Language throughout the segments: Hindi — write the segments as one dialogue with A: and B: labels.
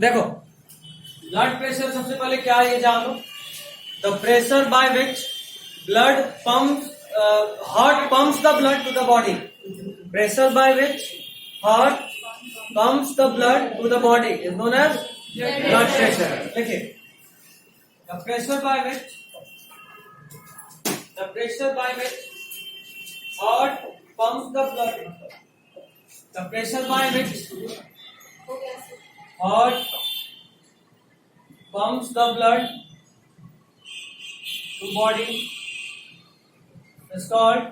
A: देखो ब्लड प्रेशर सबसे पहले क्या है ये जान लो। The pressure by which blood pumps heart pumps the blood to the body. Pressure by which heart pumps the blood to the body is known as blood pressure. देखिए the pressure by which heart pumps the blood, the pressure by which heart pumps the blood to body is called,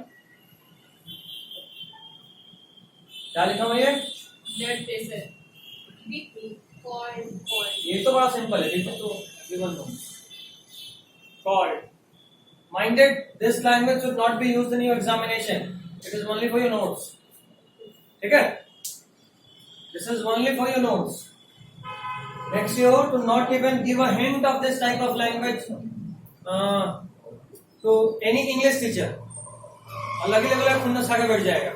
A: क्या लिखा हुआ ये?
B: Blood pressure.
A: ये तो बड़ा सिंपल है, देखो तो everyone knows. Called. Minded, this language should not be used in your examination. It is only for your notes. ठीक है? This is only for your notes. Make sure to not even give a hint of this type of language to any English teacher. अलग ही लेवल का खुन्नस खा के बैठ जाएगा।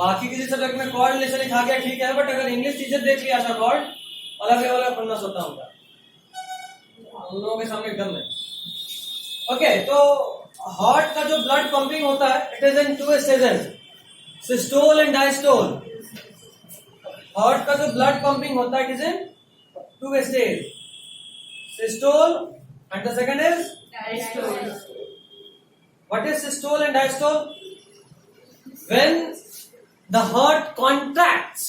A: बाकी किसी सब्जेक्ट में कॉर्ड लेसन लिखा गया ठीक है, बट अगर इंग्लिश टीचर देख लिया ऐसा कॉर्ड, अलग लेवल का खुन्नस होता होगा। उन लोगों के सामने एकदम नहीं। ओके, तो हार्ट का जो ब्लड पंपिंग होता है, it is in two stages, systole and diastole. Heart का जो ब्लड पंपिंग होता है it is in two stage, systole and the second is
B: diastole.
A: What is systole and diastole? When the heart contracts,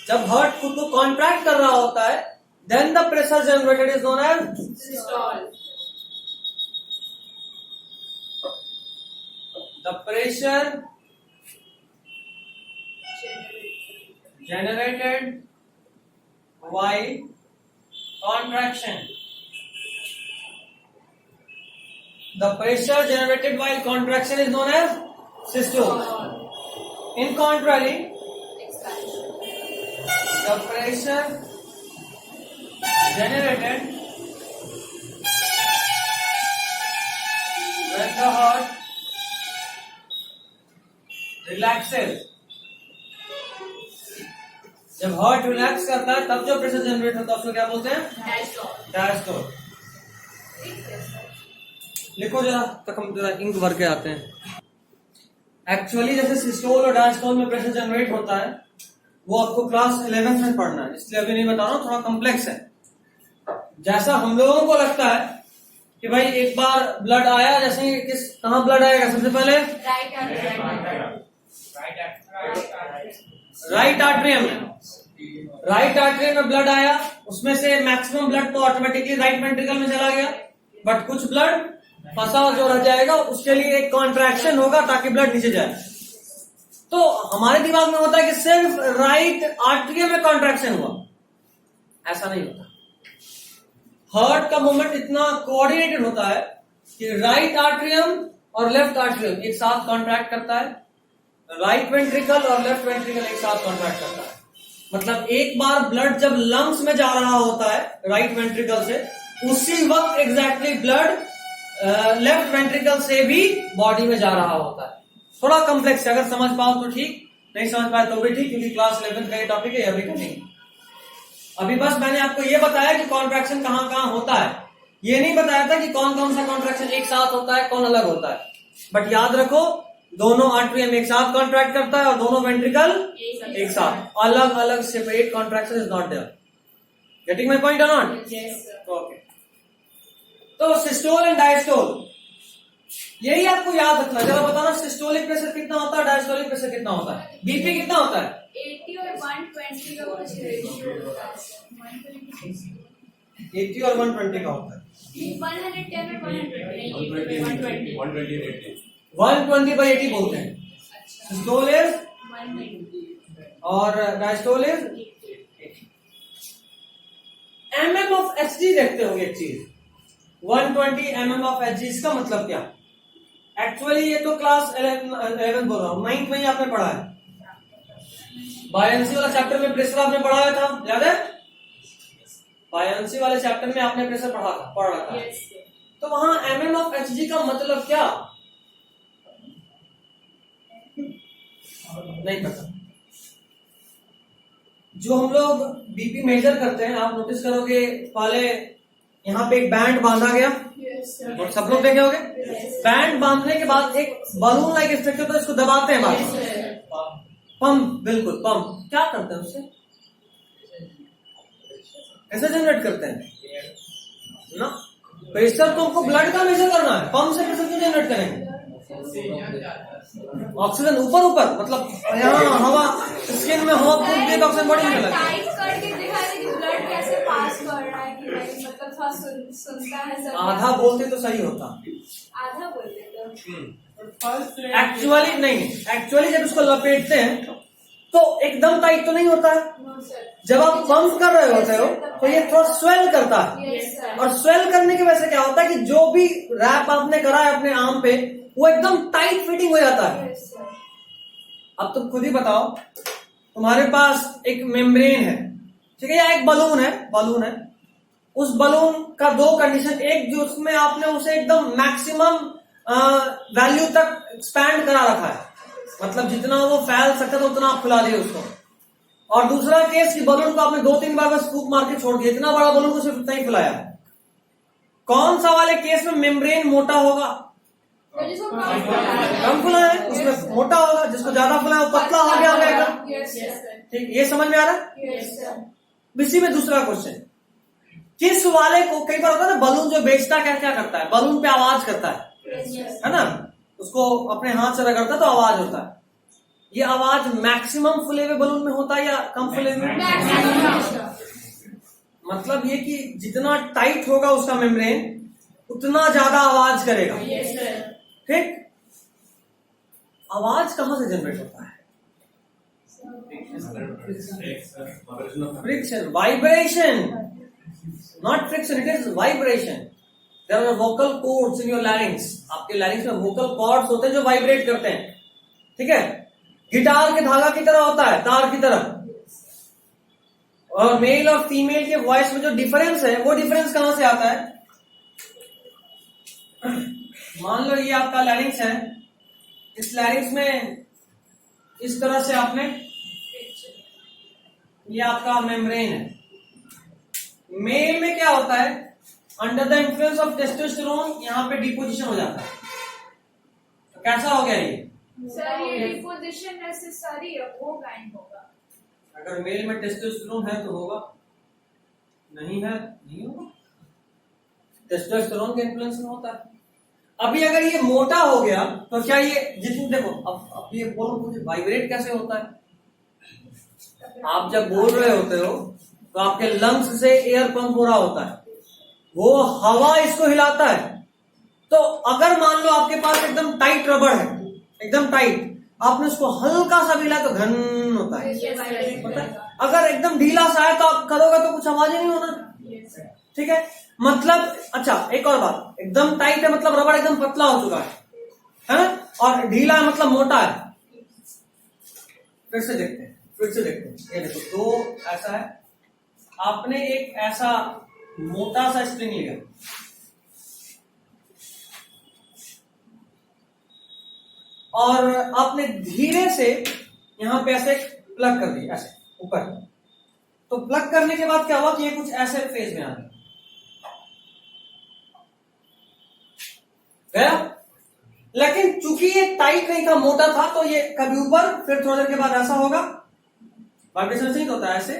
A: जब हार्ट खुद को कॉन्ट्रैक्ट कर रहा होता है, then the pressure generated is known as
B: systole.
A: The pressure generated while contraction. The pressure generated while contraction is known as systole. In contrary, the pressure generated when the heart relaxes, जब हार्ट रिलैक्स करता है तब जो प्रेशर जनरेट होता है उसको क्या बोलते हैं? डायस्टोल। लिखो जरा, तक हम जरा इंक भर के आते हैं। एक्चुअली जैसे सिस्टोल और डायस्टोल में प्रेशर जनरेट होता है वो आपको क्लास 11 में पढ़ना है, इसलिए अभी नहीं बता रहा हूँ, थोड़ा कॉम्प्लेक्स है। जैसा हम लोगों को लगता है कि भाई एक बार ब्लड आया, जैसे कहाँ ब्लड आएगा सबसे पहले? राइट आर्टरियम में। राइट आर्टरियम में ब्लड आया, उसमें से मैक्सिमम ब्लड तो ऑटोमेटिकली राइट वेंट्रिकल में चला गया, बट कुछ ब्लड फंसा जो रह जाएगा, उसके लिए एक कॉन्ट्रैक्शन होगा ताकि ब्लड नीचे जाए। तो हमारे दिमाग में होता है कि सिर्फ राइट आर्टरियम में कॉन्ट्रैक्शन हुआ, ऐसा नहीं होता। हार्ट का मूवमेंट इतना कोऑर्डिनेटेड होता है कि राइट आर्टरियम और लेफ्ट आर्टरियम एक साथ कॉन्ट्रैक्ट करता है, राइट वेंट्रिकल और लेफ्ट वेंट्रिकल एक साथ कॉन्ट्रैक्ट करता है। मतलब एक बार ब्लड जब लंग्स में जा रहा होता है राइट वेंट्रिकल से, उसी वक्त एग्जैक्टली ब्लड लेफ्ट वेंट्रिकल से भी बॉडी में जा रहा होता है। थोड़ा कॉम्प्लेक्स है, अगर समझ पाओ तो ठीक, नहीं समझ पाए तो भी ठीक, क्योंकि क्लास 11 का ये टॉपिक है, अभी का नहीं। अभी बस मैंने आपको ये बताया कि कॉन्ट्रैक्शन कहां कहां होता है, ये नहीं बताया था कि कौन कौन सा कॉन्ट्रैक्शन एक साथ होता है, कौन अलग होता है। बट याद रखो, दोनों आर्टरियम एक साथ कॉन्ट्रैक्ट करता है और दोनों वेंट्रिकल एक साथ। अलग अलग separate contraction is not there. Getting my point or not? Okay, तो सिस्टोल एंड डायस्टोल यही आपको याद रखना। जरा बताना सिस्टोलिक प्रेशर कितना होता है, डायस्टोलिक प्रेशर कितना होता है, बीपी कितना होता है?
B: 80 और 120 का कुछ रेशियो होता है।
A: 80 और 120 का होता है।
B: 110 और 120
A: 120/80 बोलते हैं। सिस्टोल इज और diastole is mm of Hg। देखते होंगे एक चीज, 120 mm ऑफ Hg, इसका मतलब क्या? एक्चुअली ये तो क्लास 11 बोल रहा हूं, 9th में ही आपने पढ़ा है। बायोएंसी वाला चैप्टर में प्रेशर आपने पढ़ाया था, याद है? बायोएंसी वाले चैप्टर में आपने प्रेशर पढ़ रहा था। तो वहां mm ऑफ Hg का मतलब क्या? नहीं पता। जो हम लोग बीपी मेजर करते हैं, आप नोटिस करोगे पहले यहाँ पे एक बैंड बांधा गया,
B: Yes, sir.
A: और सब लोग देखे होंगे।
B: Yes.
A: बैंड बांधने के बाद एक बलून लाइक स्ट्रक्चर, तो इसको दबाते हैं
B: Yes,
A: बाद
B: sir.
A: पंप, बिल्कुल पंप। क्या करते हैं उससे? कैसे जनरेट करते हैं ना? प्रेशर तो हमको ब्लड का मेजर करना है, पंप से प्रेशर क्यों जनरेट करेंगे? ऑक्सीजन ऊपर ऊपर, मतलब यहाँ हवा, स्किन में हवा पूरी देर ऑक्सीजन बॉडी में लगे।
B: टाइट करके दिखा रहे कि ब्लड कैसे पास कर रहा है कि नहीं, मतलब थोड़ा सुनता है सब।
A: आधा बोलते तो सही होता,
B: आधा बोलते तो
A: एक्चुअली नहीं। एक्चुअली जब इसको लपेटते हैं तो एकदम टाइट तो नहीं होता है।
B: No sir.
A: जब आप पंप कर रहे होते हो तो ये थोड़ा स्वेल करता है,
B: यस सर।
A: और स्वेल करने की वजह से क्या होता है कि जो भी रैप आपने करा है अपने आर्म पे, वो एकदम टाइट फिटिंग हो जाता है।
B: Yes sir.
A: अब तुम खुद ही बताओ, तुम्हारे पास एक मेम्ब्रेन है, ठीक है, या एक बलून है। उस बलून का दो कंडीशन, एक जो उसमें आपने उसे एकदम मैक्सिमम वैल्यू तक एक्सपैंड करा रखा है, मतलब जितना वो फैल सकता था उतना आप फुला दिए उसको। और दूसरा केस कि बलून को आपने 2-3 बार बस फूक मार के छोड़ दिया, इतना बड़ा बलून को सिर्फ इतना ही फुलाया। कौन सा वाले केस में मेम्ब्रेन मोटा होगा? कम फुला है, उसमें मोटा होगा। जिसको ज्यादा फुला है वो पतला हो गया होगा एकदम।
B: Yes sir.
A: ठीक, ये समझ में आ रहा है?
B: Yes sir.
A: इसी में दूसरा क्वेश्चन, किस वाले को, कई बार होता है ना बलून जो बेचता है क्या करता है, बलून पे आवाज करता है ना, उसको अपने हाथ से रगड़ता है तो आवाज होता है। ये आवाज मैक्सिमम फुले हुए बलून में होता है या कम फुले हुए? मतलब ये कि जितना टाइट होगा उसका मेम्ब्रेन उतना ज्यादा आवाज करेगा।
B: Yes sir.
A: ठीक, आवाज कहां से जनरेट होता है? Friction, vibration, not friction, it is vibration. There are vocal cords in your larynx. आपके लैरिंग्स में वोकल कॉर्ड्स होते हैं जो वाइब्रेट करते हैं, ठीक है। गिटार के धागा की तरह होता है, तार की तरह। और मेल और फीमेल के वॉइस में जो डिफरेंस है, वो डिफरेंस कहां से आता है? मान लो ये आपका लैरिंग्स है, इस लैरिंग्स में इस तरह से आपने, ये आपका मेम्ब्रेन है। मेल में क्या होता है, under the influence of testosterone यहाँ पे डिपोजिशन हो जाता है। तो कैसा हो गया ये?
B: सर ये डिपोजिशन नेसेसरी है, वो काइंड होगा।
A: अगर मेल में टेस्टोस्टेरोन है तो होगा, नहीं है नहीं होगा। टेस्टोस्टेरोन के इन्फ्लुएंस में होता है। अभी अगर ये मोटा हो गया तो क्या ये जितनी, देखो अब ये बोलो मुझे वाइब्रेट कैसे होता है? आप जब बोल रहे होते हो तो आपके लंग्स से एयर पंप हो रहा होता है, वो हवा इसको हिलाता है। तो अगर मान लो आपके पास एकदम टाइट रबड़ है, एकदम टाइट, आपने उसको हल्का सा भी हिलाया तो घन होता है, पता है? अगर एकदम ढीला सा है तो आप करोगे तो कुछ आवाज ही नहीं होना, ठीक है। मतलब अच्छा एक और बात, एकदम टाइट है मतलब रबड़ एकदम पतला हो चुका है ना, और ढीला है मतलब मोटा है। फिर से देखते हैं, ये देखो, दो ऐसा है, आपने एक ऐसा मोटा सा स्प्रिंग लिया, और आपने धीरे से यहां पे ऐसे प्लग कर दिया, ऐसे ऊपर। तो प्लग करने के बाद क्या हुआ कि ये कुछ ऐसे फेज में आ गया। लेकिन चूंकि ये टाइट नहीं था, मोटा था, तो ये कभी ऊपर, फिर थोड़ी देर के बाद ऐसा होगा, वाइब्रेशन से होता है ऐसे,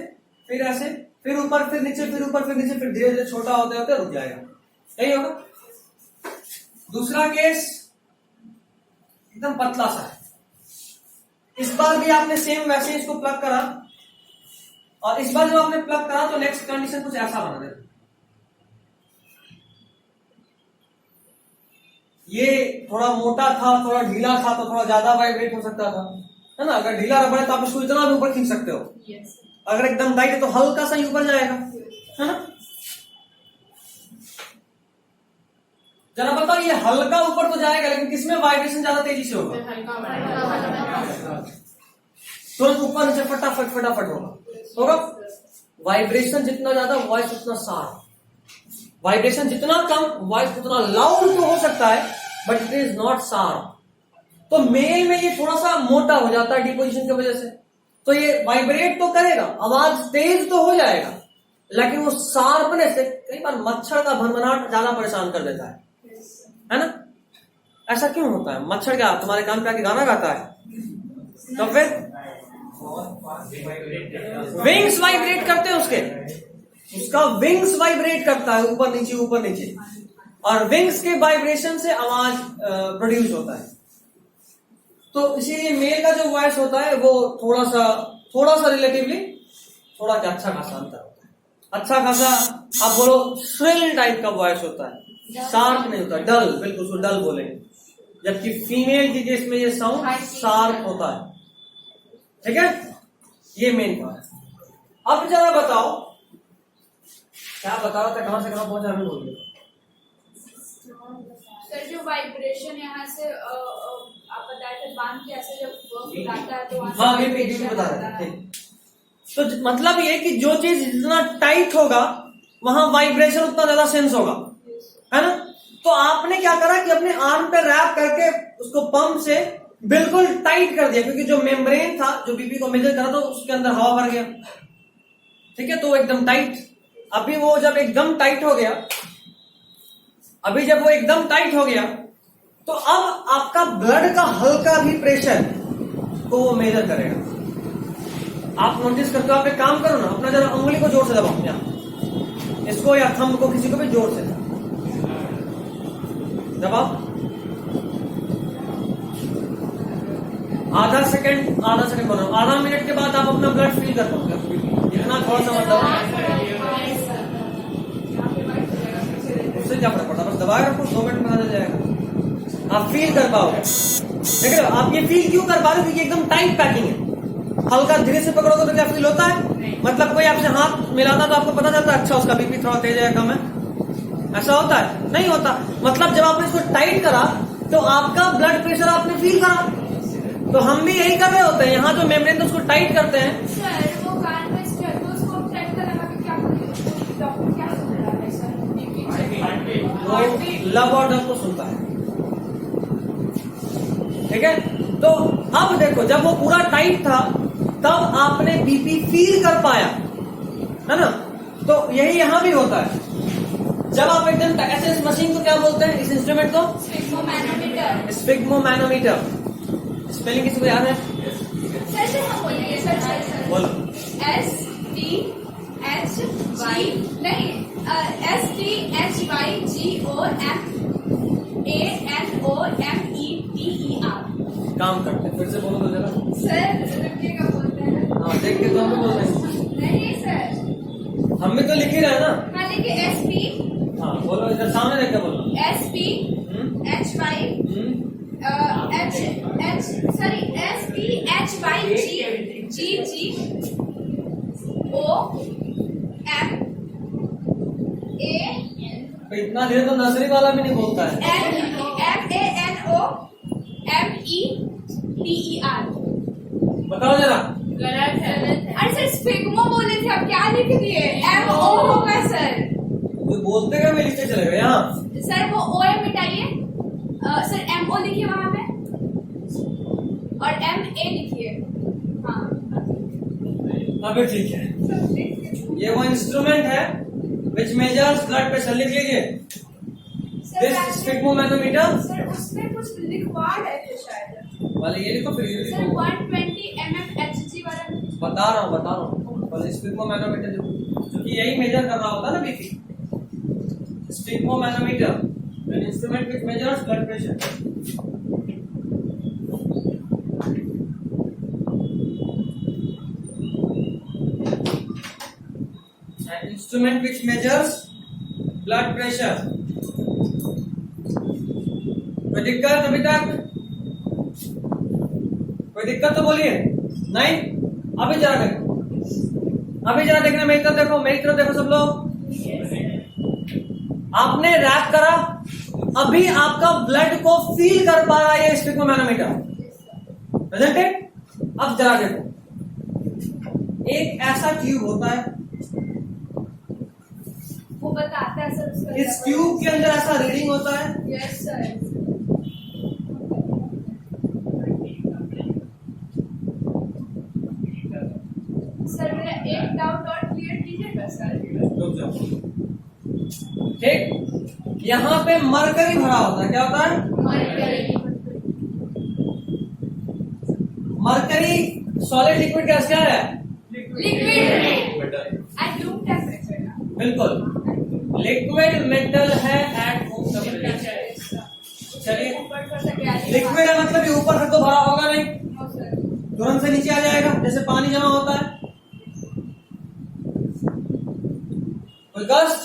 A: फिर ऊपर, फिर नीचे, फिर ऊपर, फिर नीचे, फिर धीरे धीरे छोटा होते होते रुक जाएगा, यही होगा। दूसरा केस एकदम पतला सा है, इस बार भी आपने सेम वैसे इसको प्लग करा, और इस बार जब आपने प्लग करा तो नेक्स्ट कंडीशन कुछ ऐसा बना दे। ये थोड़ा मोटा था, थोड़ा ढीला था, तो थोड़ा ज्यादा वाइब्रेट हो सकता था, है ना। अगर ढीला रबड़ है तो आप इसको इतना भी ऊपर खींच सकते हो, अगर एकदम टाइट है तो हल्का सा ही ऊपर जाएगा, है ना। जरा बताओ, ये हल्का ऊपर तो जाएगा, लेकिन किसमें वाइब्रेशन ज्यादा तेजी से होगा? तुरंत ऊपर नीचे फटाफट होगा। वाइब्रेशन जितना ज्यादा वॉइस उतना साफ, वाइब्रेशन जितना कम वॉइस उतना लाउड तो हो सकता है, but it is not sharp. तो मेल में ये थोड़ा सा मोटा हो जाता है डिपोजिशन की वजह से, तो ये वाइब्रेट तो करेगा, आवाज तेज तो हो जाएगा, लेकिन वो शार्पनेस से कई बार मच्छर का भनभनाहट ज्यादा परेशान कर देता है ना? ऐसा क्यों होता है? मच्छर क्या तुम्हारे कान पे आके गाना गाता है? तो फिर विंग्स वाइब्रेट करते हैं उसका विंग्स वाइब्रेट करता है ऊपर नीचे, और विंग्स के वाइब्रेशन से आवाज प्रोड्यूस होता है। तो इसीलिए मेल का जो वॉइस होता है वो थोड़ा सा रिलेटिवली थोड़ा क्या अच्छा खासा अंतर होता है। अच्छा खासा आप बोलो श्रिल टाइप का वॉइस होता है, शार्प नहीं होता, डल, बिल्कुल उसको डल बोलेंगे। जबकि फीमेल की केस में ये साउंड शार्प होता है। ठीक है, ये मेन बात है। अब जरा बताओ, क्या बता रहा था, कहां से कहां पहुंचा, हमें बोलिए।
B: सर जो वाइब्रेशन यहाँ से आप बताए थे बांध के ऐसे जब वर्क आता है तो
A: हाँ ये बता रहे थे। तो मतलब ये कि जो चीज जितना टाइट होगा वहां वाइब्रेशन उतना ज्यादा सेंस होगा, है ना? तो आपने क्या करा कि अपने आर्म पे रैप करके उसको पंप से बिल्कुल टाइट कर दिया, क्योंकि जो मेम्ब्रेन था जो बीपी को मेजर करा था उसके अंदर हवा भर गया। ठीक है, तो वो एकदम टाइट। अभी वो जब एकदम टाइट हो गया, तो अब आपका ब्लड का हल्का भी प्रेशर को वो मेजर करेगा। आप नोटिस करते हो, आप एक काम करो ना, अपना जरा उंगली को जोर से दबाओ, यहाँ इसको या थंब को, किसी को भी जोर से दबाओ। आधा सेकंड बोलो, आधा मिनट के बाद आप अपना ब्लड फील कर पाओगे। इतना थोड़ा सा मतलब उससे क्या फर्क पड़ता है, बस दबाए रखो, 2 मिनट में आ जाएगा, आप फील कर पाओगे। देख रहे हो, आप ये फील क्यों कर पा रहे हो? क्योंकि एकदम टाइट पैकिंग है। हल्का धीरे से पकड़ोगे तो क्या फील होता है? मतलब कोई आपसे हाथ मिलाता तो आपको पता चलता है अच्छा उसका बीपी थोड़ा तेज है, कम है, ऐसा होता है? नहीं होता। मतलब जब आपने इसको टाइट करा तो आपका ब्लड प्रेशर आपने फील करा। तो हम भी यही कर रहे होते हैं, यहाँ जो मेम्ब्रेन तो उसको टाइट करते हैं।
B: सर वो कान में स्टेथोस्कोप टाइट कर लगा के क्या डॉक्टर क्या सुन रहा है सर?
A: वो लब और डब को सुनता है। ठीक है, तो अब देखो, जब वो पूरा टाइट था तब आपने बीपी फील कर पाया, है ना? तो यही यहां भी होता है। जब आप एकदम ऐसे, इस मशीन को क्या बोलते हैं, इस इंस्ट्रूमेंट को? स्फिग्मोमैनोमीटर। स्पेलिंग किसी को याद है?
B: सर हम बोलेंगे सर
A: बोलो।
B: STHYGOMANOMETER।
A: काम करते हैं, फिर से बोलो तो जरा।
B: सर लिखिएगा बोलते हैं।
A: हाँ, देख के तो हम भी बोल रहे हैं।
B: नहीं सर,
A: हम भी तो लिख ही रहे हैं ना।
B: हाँ लिखिए SP।
A: हाँ बोलो, इधर सामने देख के बोलो।
B: SP
A: तो इतना धीरे तो नर्सरी वाला भी नहीं बोलता है।
B: MANOMETER।
A: बताओ जरा।
B: गलत है। अरे सर स्फिग्मो बोले थे, अब क्या लिख दिए? MO होगा सर।
A: तो बोलते क्या, मैं लिखते चले गए यहाँ।
B: सर वो OM मिटाइए, सर MO लिखिए वहां पे और MA लिखिए। हाँ
A: अभी ठीक है। ये वो इंस्ट्रूमेंट है विच मेजर्स ब्लड प्रेशर, लिख लीजिए। This sphygmomanometer.
B: सर उसमें कुछ लिखवा रहे थे शायद।
A: वाले ये लिखो, फिर ये
B: सर
A: लिखो।
B: 120 mmHg वाला
A: बता रहा हूँ। वाले स्फिग्मोमैनोमीटर जो कि यही मेजर कर रहा होता है ना BP. Sphygmomanometer, an instrument which measures blood pressure. An instrument which measures blood pressure. कोई दिक्कत अभी तक? कोई दिक्कत तो बोलिए। नहीं? अभी जरा देखना, मेरी तरफ देखो सब लोग। आपने रैप करा, अभी आपका ब्लड को फील कर पा रहा है स्फिग्मोमैनोमीटर, प्रेजेंटेड। अब जरा देखो, एक ऐसा ट्यूब होता है,
B: वो बताता है सर उसका।
A: इस ट्यूब के अंदर ऐसा रीडिंग होता है।
B: Yes sir. सर मेरा एक डाउट और क्लियर कीजिएगा सर।
A: रुक जाओ। ठीक, यहाँ पे मरकरी भरा होता है। क्या होता है? मरकरी सॉलिड लिक्विड गैस क्या है?
B: Liquid at room temperature.
A: बिल्कुल, लिक्विड मेटल है एट रूम टेम्परेचर। चलिए, लिक्विड है मतलब ये ऊपर तक तो भरा होगा नहीं, तुरंत से नीचे आ जाएगा जैसे पानी जमा होता है। कोई कष्ट?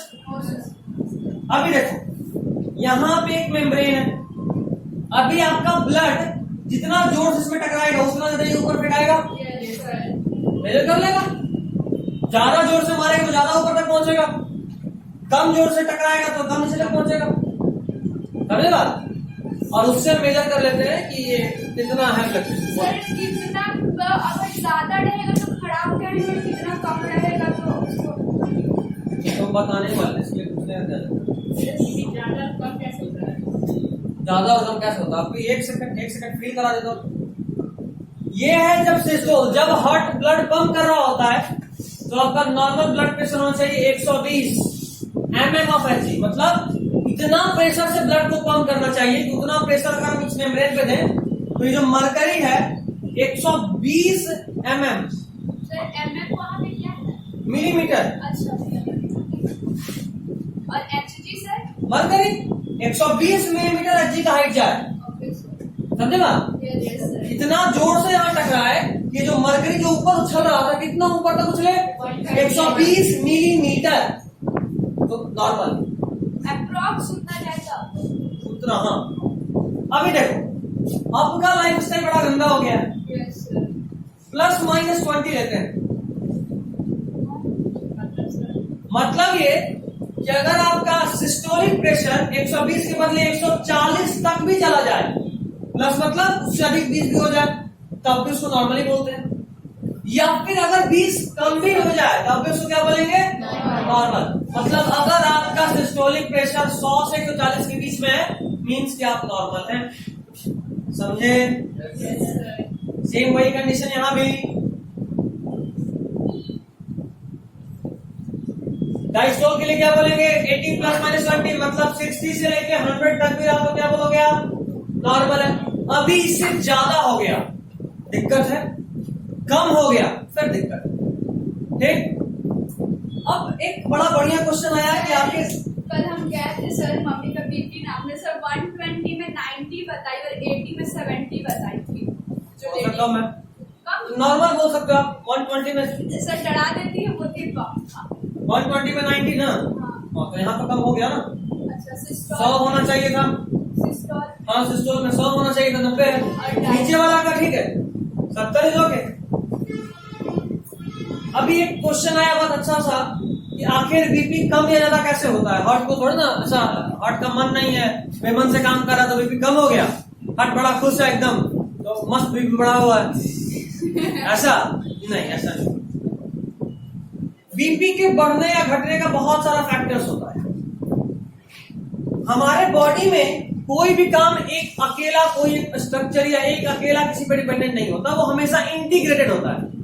A: अभी देखो, यहाँ पे एक मेम्ब्रेन है। अभी आपका ब्लड जितना जोर से इसमें टकराएगा उतना ज्यादा ये ऊपर फेंकाएगा, मेजर कर लेगा। ज्यादा जोर से मारेगा तो ज्यादा ऊपर तक पहुंचेगा, कम जोर से टकराएगा तो कम नीचे तक पहुंचेगा। समझे बात? और उससे हम मेजर कर लेते हैं कि ये कितना है ब्लड प्रेशर।
B: सर कितना अगर ज्यादा रहेगा तो खराब करेंगे, कितना कम रहेगा तो उसको
A: तो बताने वाले, इसलिए पूछने
B: ज्यादा कम कैसे होता है?
A: ज्यादा और कम कैसे होता है? आपको एक सेकंड फ्री करा देता हूं। ये है जब सिस्टोल, जब हार्ट ब्लड पंप कर रहा होता है तो आपका नॉर्मल ब्लड प्रेशर होना चाहिए 120 mm ऑफ Hg, मतलब इतना प्रेशर से ब्लड को पंप करना चाहिए कि उतना प्रेशर अगर हम इस मेम्ब्रेन पे दें तो ये जो मरकरी है 120 mm।
B: सर mm वहाँ पे क्या है?
A: मिलीमीटर।
B: अच्छा, और Hg sir?
A: Mercury 120 millimetre Hg का हाइट जाए,
B: ओके सर,
A: समझे बात?
B: Yes sir.
A: इतना जोर से यहाँ टकराए कि जो मरकरी जो ऊपर उछल रहा था कितना ऊपर तक उछले? 120 मिलीमीटर। तो नॉर्मल
B: अप्रॉक्स उतना जाएगा
A: उतना। हाँ, अभी देखो आपका लाइफ स्टाइल बड़ा गंदा हो गया है।
B: Yes sir.
A: +-20 लेते हैं, मतलब ये कि अगर आपका सिस्टोलिक प्रेशर 120 के बदले 140 तक भी चला जाए, प्लस मतलब उससे अधिक 20 भी हो जाए तब भी उसको नॉर्मली बोलते हैं, या फिर अगर 20 कम भी हो जाए तब भी उसको क्या बोलेंगे? नॉर्मल। मतलब अगर आपका सिस्टोलिक प्रेशर 100 से 140 के बीच में है मीन्स कि आप नॉर्मल हैं। समझे? सेम वही कंडीशन यहाँ भी। डायस्टोल के लिए क्या बोलेंगे? 80 +-20, मतलब 60 से लेके 100 तक भी आप तो क्या बोलोगे? आप नॉर्मल है। अभी इससे ज्यादा हो गया दिक्कत है, कम हो गया फिर दिक्कत। ठीक, अब एक बड़ा बढ़िया क्वेश्चन आया कि आपके
B: कल हम गए थे सर, मम्मी का बीपी नापने सर 120 में 90 बताई और 80 में 70 बताई थी। जो
A: कम है, नॉर्मल बोल सकते हो आप। 120 में
B: सर चढ़ा देती है, वो थी
A: 120 में 90 ना। हाँ, तो यहाँ तो कम हो गया ना।
B: अच्छा,
A: 100 होना चाहिए था।
B: सिस्टोल।
A: हाँ, सिस्टोल में 100 होना चाहिए था, 90 है। नीचे वाला का ठीक है, 70 ही लोगे। अभी एक क्वेश्चन आया बहुत अच्छा सा कि आखिर बीपी कम या ज्यादा कैसे होता है? हार्ट को थोड़ा ना ऐसा, हार्ट का मन नहीं है, बेमन से काम कर रहा तो बीपी कम हो गया, हार्ट बड़ा खुश है एकदम तो मस्त बीपी बढ़ा हुआ है, ऐसा नहीं, ऐसा नहीं। बीपी के बढ़ने या घटने का बहुत सारा फैक्टर्स होता है। हमारे बॉडी में कोई भी काम एक अकेला कोई एक स्ट्रक्चर या एक अकेला किसी पर डिपेंडेंट नहीं होता, वो हमेशा इंटीग्रेटेड होता है।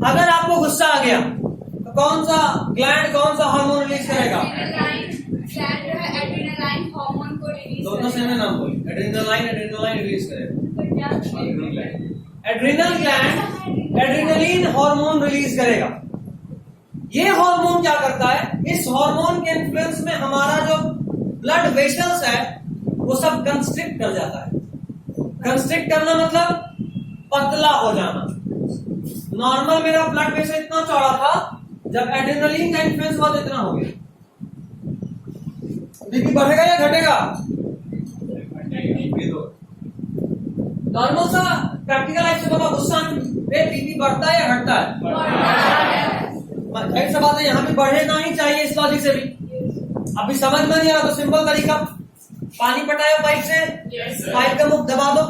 A: अगर आपको गुस्सा आ गया तो कौन सा ग्लैंड कौन सा हार्मोन रिलीज करेगा?
B: एड्रेनालाइन हार्मोन को रिलीज
A: दोनों से नाम बोलिए। एड्रेनालाइन रिलीज करेगा।
B: करेगा।
A: Adrenal gland adrenaline hormone release करेगा। ये हार्मोन क्या करता है? इस हार्मोन के इन्फ्लुएंस में हमारा जो ब्लड वेसल्स है वो सब कंस्ट्रिक्ट कर जाता है। कंस्ट्रिक्ट करना मतलब पतला हो जाना। नॉर्मल मेरा ब्लड प्रेशर इतना चौड़ा था, जब एड्रेनलिन का इन्फ्लुएंस हुआ तो इतना हो गया। बीपी बढ़ेगा या घटेगा? नॉर्मल सा प्रैक्टिकल लाइफ से बाबा गुस्सा में बीपी बढ़ता है या घटता है? एक बात है, यहाँ भी बढ़ना ही चाहिए इस लॉजिक से भी। अभी समझ में नहीं आ रहा तो सिंपल तरीका, पानी पटाया पाइप से, पाइप का मुख दबा दो,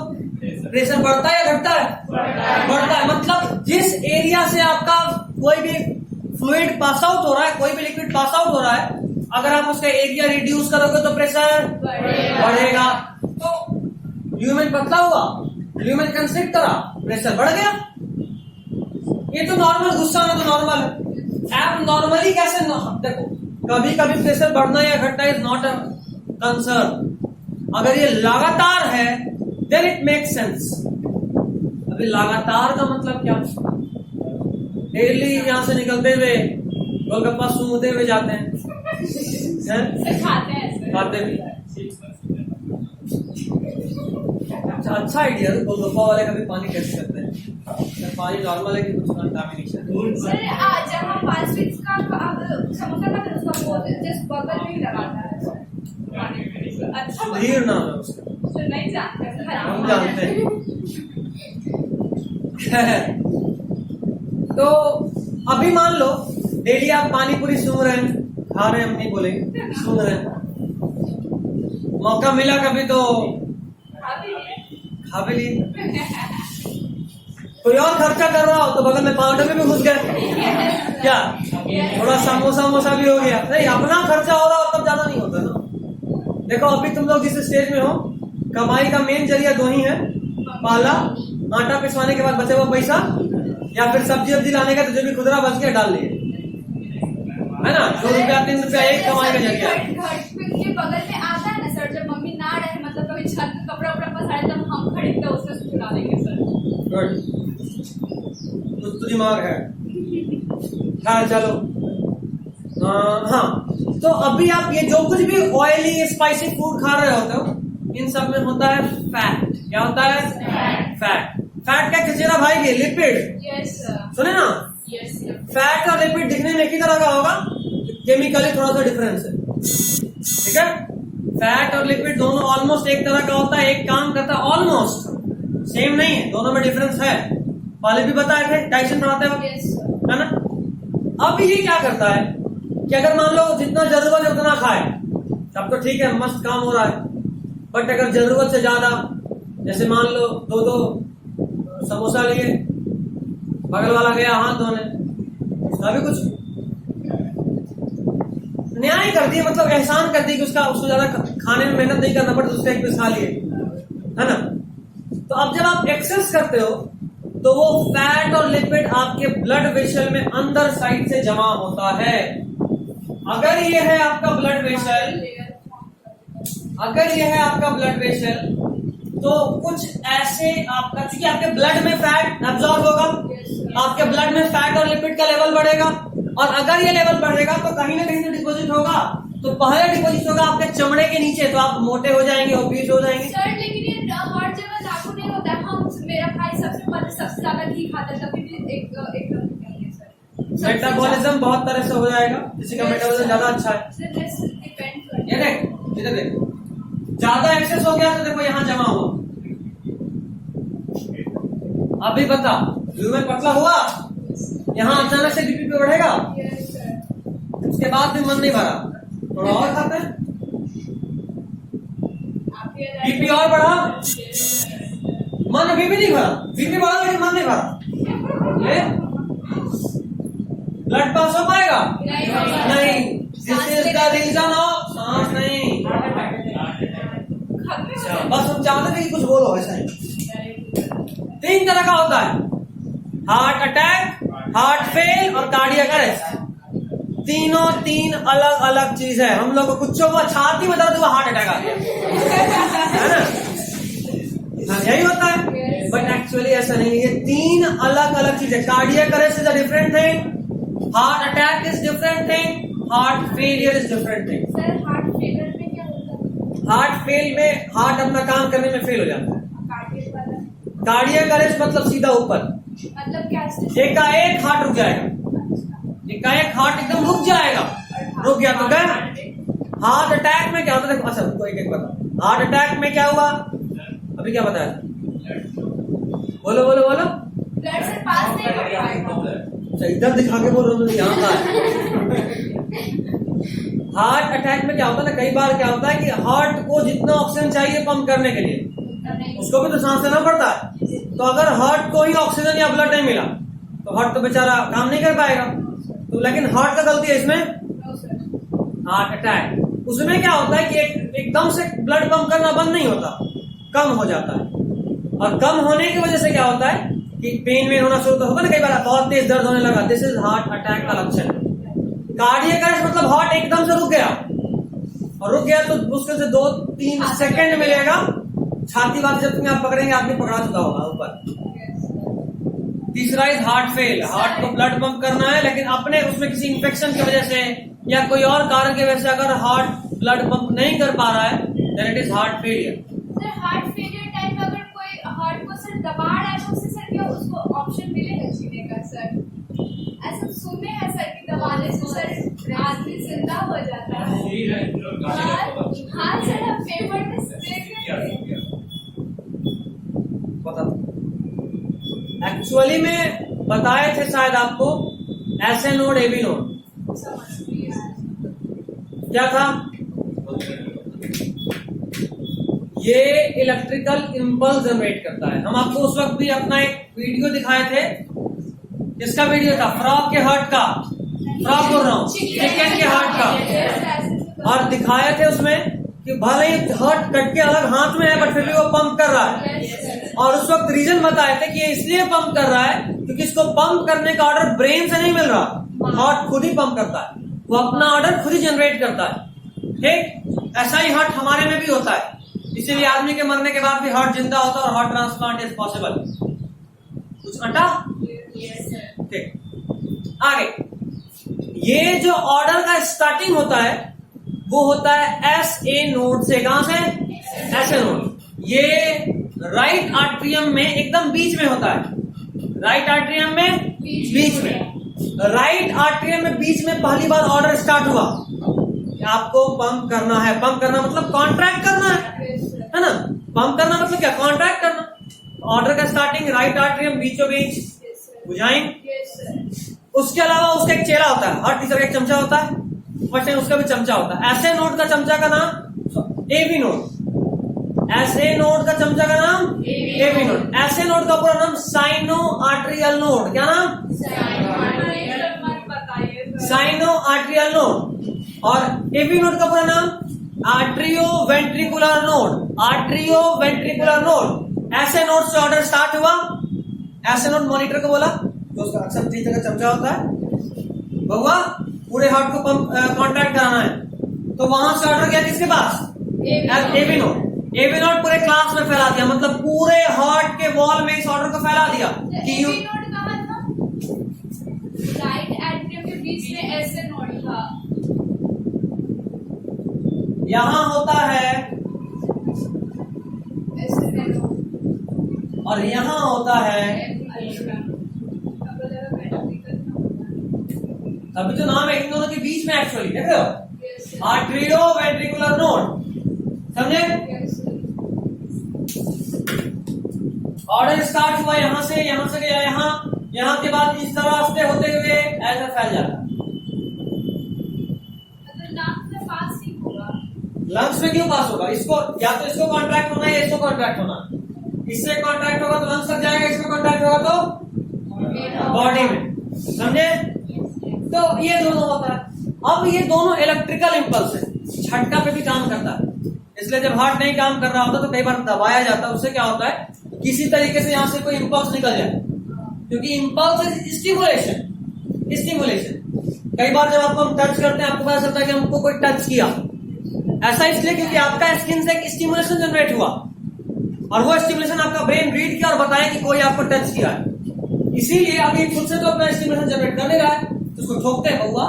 A: प्रेशर बढ़ता है या घटता है? बढ़ता है। मतलब जिस एरिया से आपका कोई भी फ्लूइड पास आउट हो रहा है, कोई भी लिक्विड पास आउट हो रहा है, अगर आप उसका एरिया रिड्यूस करोगे तो प्रेशर बढ़ेगा। तो ल्यूमेन पतला हुआ, ल्यूमेन कंस्ट्रिक्ट करा, प्रेशर बढ़ गया। ये तो नॉर्मल, गुस्सा होना तो नॉर्मल है। एब नॉर्मली कैसे देखो, कभी कभी प्रेशर बढ़ना या घटना इज नॉट अ कंसर्न। अगर ये लगातार है देन इट मेक सेंस। अभी लगातार का मतलब क्या? डेली यहाँ से निकलते हुए गोलगप्पा सूंघते हुए जाते हैं,
B: खाते हैं ऐसे।
A: खाते भी। अच्छा आइडिया है। गोलगप्पा वाले कभी पानी टेस्ट करते हैं, पानी नॉर्मल है कि कुछ कंटामिनेशन?
B: सर जब हम 5 फीट का समोसा खाते हैं उसका वो जस्ट बगल में ही लगाता है। अच्छा
A: हीर नाम है उसका,
B: सर नहीं जानते,
A: हम जानते हैं। तो अभी मान लो डेली आप पानी पूरी सूंघ रहे हैं, खा रहे हैं, हम नहीं बोलेंगे, सूंघ रहे हैं। मौका मिला कभी तो खा भी लिए। कोई और खर्चा कर रहा हो तो बगल में पाउडर में भी घुस गए, क्या थोड़ा समोसा मोसा भी हो गया? नहीं, अपना खर्चा हो रहा हो तब ज्यादा नहीं होता ना। देखो अभी तुम लोग जिस स्टेज में हो, कमाई का मेन जरिया दो ही है। पहला आटा पिसवाने के बाद बचे हुआ पैसा, या फिर सब्जी वब्जी लाने का तो जो भी खुदरा बच गया डाल लिए, है ना। 2 रुपया 3 रुपया एक कमाई का जरिया।
B: घर के बगल में आता है ना सर, जब मम्मी ना रहे, मतलब कभी छत पे कपड़ा उपड़ा पसारे तब हम खरीदते उससे चुरा देंगे सर।
A: गुड, कुछ तो दिमाग है। हाँ चलो, हाँ तो अभी आप ये जो कुछ भी ऑयली स्पाइसी फूड खा रहे होते हो, इन सब में होता है फैट। क्या होता है? फैट। फैट का चचेरा भाई भी लिपिड।
B: Yes sir.
A: सुने ना,
B: यस सर।
A: फैट और लिपिड दिखने में एक ही तरह का होगा, केमिकली थोड़ा सा डिफरेंस है, ठीक है। फैट और लिपिड दोनों ऑलमोस्ट एक तरह का होता है, एक काम करता है, ऑलमोस्ट सेम नहीं है, दोनों में डिफरेंस है। पहले भी बताए थे डाइजेशन बढ़ाते हो,
B: यस सर।
A: है ना। अब ये क्या करता है कि अगर मान लो जितना जरूरत है उतना खाए तब तो ठीक है, मस्त काम हो रहा है। बट अगर जरूरत से ज्यादा, जैसे मान लो 2 समोसा लिए, बगल वाला गया हाथ धोने, उसका भी कुछ न्याय कर दिए, मतलब एहसान कर दिए कि उसको ज्यादा खाने में मेहनत नहीं करना पड़ता, उसका एक पीस खा लिए, है ना। तो अब जब आप एक्सेस करते हो तो वो फैट और लिपिड आपके ब्लड वेसल में अंदर साइड से जमा होता है। अगर ये है आपका ब्लड वेसल, अगर ये है आपका ब्लड वेसल, तो कुछ ऐसे आपका, क्योंकि आपके ब्लड में फैट एब्जॉर्ब होगा, आपके ब्लड में फैट और लिपिड का लेवल बढ़ेगा, और अगर ये लेवल बढ़ेगा तो कहीं ना कहीं तो डिपोजिट होगा। तो पहले डिपोजिट होगा आपके चमड़े के नीचे, तो आप मोटे हो जाएंगे, ओबीस हो जाएंगे।
B: सर लेकिन ये हर जगह लागू नहीं होता है। हम मेरा भाई सबसे ज्यादा घी खाता है, तभी भी एकदम नहीं है सर।
A: मेटाबॉलिज्म बहुत तरह से हो जाएगा, किसी का मेटाबॉलिज्म ज्यादा अच्छा है।
B: सर दिस डिपेंड करता
A: ये देख, इधर देख, ज्यादा एक्सेस हो गया तो देखो यहाँ जमा हुआ। अभी बता, ह्यूमन पतला हुआ, यहाँ अचानक से बीपी पे बढ़ेगा,
B: है। Yes sir.
A: उसके बाद भी मन नहीं भरा, थोड़ा और खाते हैं, बीपी और बढ़ा, मन अभी भी नहीं भरा, बीपी बढ़ा लेकिन मन नहीं भरा, ब्लड पास हो पाएगा? नहीं। This is the reason of सांस नहीं। अच्छा, बस हम चाहते थे कि कुछ बोलो ऐसा ही। 3 तरह का होता है, हार्ट अटैक, हार्ट फेल और कार्डियक अरेस्ट। तीनों 3 अलग अलग चीज है। हम लोग को कुछ को छाती में दर्द हुआ, हार्ट अटैक आ गया, है ना। यही होता है, बट एक्चुअली ऐसा नहीं है। 3 अलग अलग चीजें। Cardiac arrest is a different thing, heart attack is different thing, heart failure is different thing.
B: Sir heart failure में क्या होता है?
A: हार्ट फेल में हार्ट अपना काम करने में फेल हो जाता है।
B: कार्डियक वाला
A: कार्डियक अरेस्ट मतलब सीधा ऊपर,
B: मतलब क्या?
A: एकाएक हार्ट रुक जाएगा, एकाएक हार्ट एकदम रुक जाएगा, रुक गया तो गया। हार्ट अटैक में क्या होता है? अच्छा रुको, एक बता। हार्ट अटैक में क्या हुआ, अभी क्या बताया? बोलो बोलो बोलो।
B: ब्लड से पास नहीं कर पाएगा।
A: अच्छा इधर दिखा के बोल रहे हो, यहाँ का है। हार्ट अटैक में क्या होता है ना, कई बार क्या होता है कि हार्ट को जितना ऑक्सीजन चाहिए पंप करने के लिए, उसको भी तो सांस लेना पड़ता है। तो अगर हार्ट को ही ऑक्सीजन या ब्लड नहीं मिला तो हार्ट तो बेचारा काम नहीं कर पाएगा। तो लेकिन हार्ट का गलती है इसमें, हार्ट अटैक। उसमें क्या होता है कि एकदम से ब्लड पंप करना बंद नहीं होता, कम हो जाता है। और कम होने की वजह से क्या होता है कि पेन वेन होना शुरू होता है ना, कई बार बहुत तेज दर्द होने लगा, दिस इज हार्ट अटैक का लक्षण। कार्डियक अरेस्ट मतलब हार्ट एकदम से रुक गया, और रुक गया तो मुश्किल से 2-3 सेकंड मिलेगा, छाती वाती जब तुम्हें आप पकड़ेंगे आदमी पकड़ा चुका होगा ऊपर। तीसरा इज हार्ट फेल, हार्ट को ब्लड पंप करना है लेकिन अपने उसमें किसी इंफेक्शन की वजह से या कोई और कारण की वजह से अगर हार्ट ब्लड पंप नहीं कर पा रहा है then it is heart failure.
B: Sir heart failure time में अगर कोई हार्ट को सर दबा रहा है तो उससे सर क्या उसको ऑप्शन मिलेगा जीने का सर? ऐसा सुने हैं सर कि दबाने से सर आदमी जिंदा हो जाता है। हाँ सर हम पेपर में देख रहे थे।
A: बता एक्चुअली में बताए थे शायद आपको ऐसे नोड एबी नोड क्या था, ये इलेक्ट्रिकल इंपल्स जनरेट करता है। हम आपको उस वक्त भी अपना एक वीडियो दिखाए थे, किसका वीडियो था? फ्रॉग के हार्ट का, फ्रॉग बोल रहा हूँ, चिकन के हार्ट का, और दिखाए थे उसमें कि भले ही हार्ट कट के अलग हाथ में है बट फिर भी वो पंप कर रहा है। और उस वक्त रीजन बताए थे कि ये इसलिए पंप कर रहा है क्योंकि इसको पंप करने का ऑर्डर ब्रेन से नहीं मिल रहा, हार्ट खुद ही पंप करता है, वो अपना ऑर्डर खुद ही जनरेट करता है। ठीक ऐसा ही हार्ट हमारे में भी होता है, इसीलिए आदमी के मरने के बाद भी हार्ट जिंदा होता है और हार्ट ट्रांसप्लांट इज पॉसिबल। कुछ अटा? ठीक आगे, ये जो ऑर्डर का स्टार्टिंग होता है वो होता है एस ए नोड से। कहां से? S A node. ये राइट आर्ट्रियम में एकदम बीच में होता है, राइट आर्ट्रियम में बीच में, राइट आर्ट्रियम में बीच में पहली बार ऑर्डर स्टार्ट हुआ कि आपको पंप करना है। पंप करना मतलब कॉन्ट्रैक्ट करना है ना? पंप करना मतलब क्या? कॉन्ट्रैक्ट करना। ऑर्डर का स्टार्टिंग राइट आर्ट्रियम बीचों बीच, बुझाएं। उसके अलावा उसका एक चेला होता है, हर टीचर का एक चमचा होता है, फर्स्ट टाइम उसका भी चमचा होता है। ऐसे नोड का चमचा का नाम एबी नोड, ऐसे नोड का चमचा का नाम एबी नोड। ऐसे नोड का पूरा नाम साइनो आर्ट्रियल नोड। क्या नाम? Sino atrial node. और एबी नोड का पूरा नाम atrio ventricular node, atrio ventricular node. ऐसे नोड से ऑर्डर स्टार्ट हुआ, ऐसे नोड मॉनिटर को बोला तो उसका अक्सर टीचर का चमचा होता है, बहुआ पूरे हार्ट को पंप कॉन्ट्रैक्ट कराना है, तो वहां से ऑर्डर गया किसके पास? AB node. एबी नोड पूरे क्लास में फैला दिया, मतलब पूरे हार्ट के वॉल में इस ऑर्डर को फैला दिया कि यू
B: राइट एट्रियम के बीच में ऐसे नोड था,
A: यहां होता है और यहां होता है, तभी तो नाम है इन दोनों के बीच में एक्चुअली, देख रहे हो? आर्ट्रियो वेंट्रिकुलर नोड, समझे? ऑर्डर स्टार्ट हुआ यहां से गया यहां, यहां के बाद इस तरह से होते हुए ऐसा फैल जाता। लंग्स में क्यों पास होगा? इसको या तो इसको कॉन्ट्रैक्ट होना है या इसको कॉन्ट्रैक्ट होना। इससे कॉन्ट्रैक्ट होगा तो लंग्स तक जाएगा, इसको कॉन्ट्रैक्ट होगा तो बॉडी में, समझे? तो ये दोनों होता है। अब ये दोनों इलेक्ट्रिकल इंपल्स है, झटका पे भी काम करता है, इसलिए जब हार्ट नहीं काम कर रहा होता तो कई बार दबाया जाता है, उससे क्या होता है किसी तरीके से यहां से कोई इंपल्स निकल जाए, क्योंकि इंपल्स इज स्टिमुलेशन। कई बार जब आपको हम टच करते हैं आपको पता चलता है कि हमको कोई टच किया, ऐसा इसलिए क्योंकि आपका स्किन से एक स्टिमुलेशन जनरेट हुआ और वो स्टिमुलेशन आपका ब्रेन रीड किया और बताया कि कोई आपको टच किया है। इसीलिए अभी खुद से तो अपना स्टिमुलेशन जनरेट कर ले रहा है, तो उसको ठोकते हैं, बहुआ